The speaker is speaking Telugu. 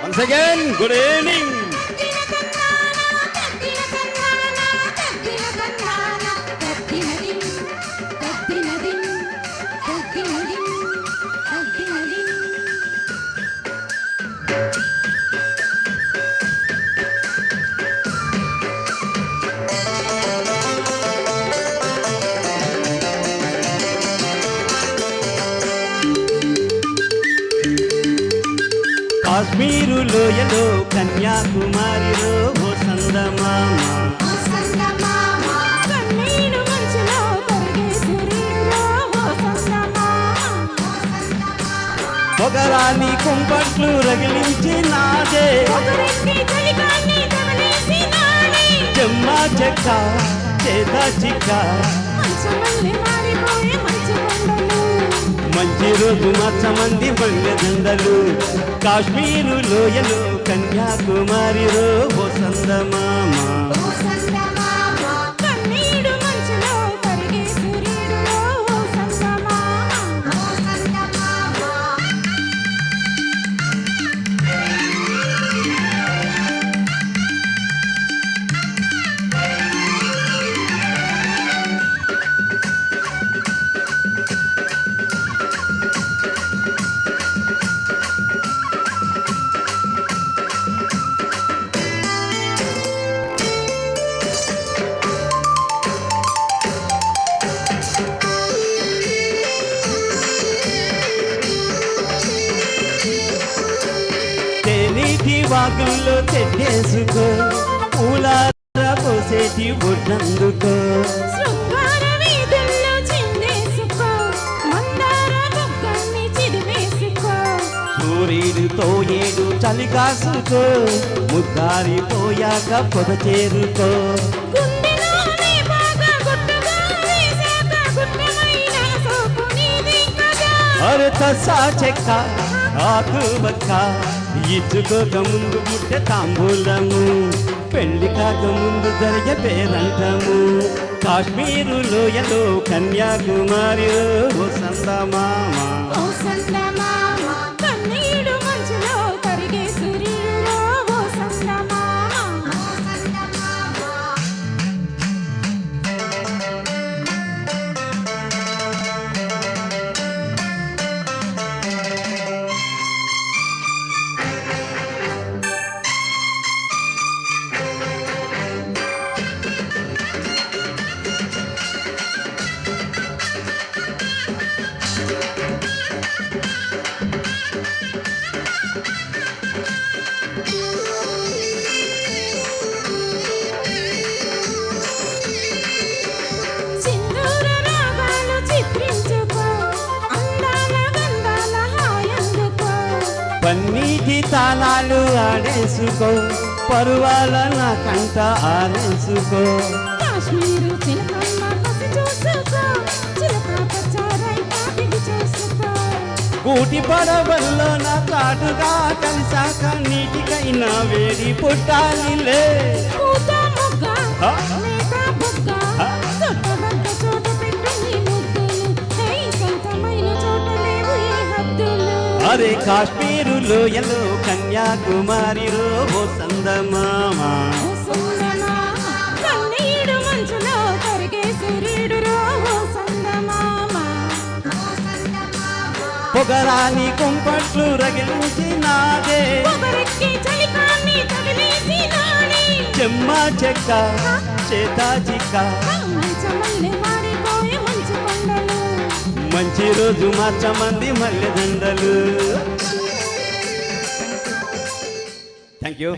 Once again, good evening. Kashmir లోయలో కన్యాకుమారిలో ఓ సందమామ పొగరాని కుంపట్లు రగిలించి నాదే జమ్మా చెక్క చేత చిక్క మంచి రోజు మచ్చమంది మల్లెదండలు కాశ్మీరు లోయలో కన్యాకుమారిలో ఓ సందమామ వాకుల్లో చెట్టేసుకో పూలార పోసేటి బొడ్డందుకో సూర్యుడితో ఏడు చలి కాసుకో ముద్దారిపోయాక పొద చేరుకో అరే తసా చెక్క ఆకు బక్క ఇచ్చుకోక ముందు పుట్టే తాంబూలము పెళ్లి కాక ముందు జరిగే పేరంటము కాశ్మీరు లోయలో కన్యాకుమారిలో ఓ సందమామ పన్నీటి తాళాలు ఆడేసుకో పరువాల నా కంట ఆరేసుకో కూటి పడవల్లో నా కాటుగా కలిసాక నీటికైనా వేడి పుట్టాలిలే అరే కాశ్మీరు లోయలో కన్యాకుమారిలో ఓ సందమామ పొగరాని కుంపట్లు రగిలించి నాదే చెమ్మా చెక్క చేతా చిక్క మంచి రోజు మార్చమంది మల్లెదండలు. Thank you.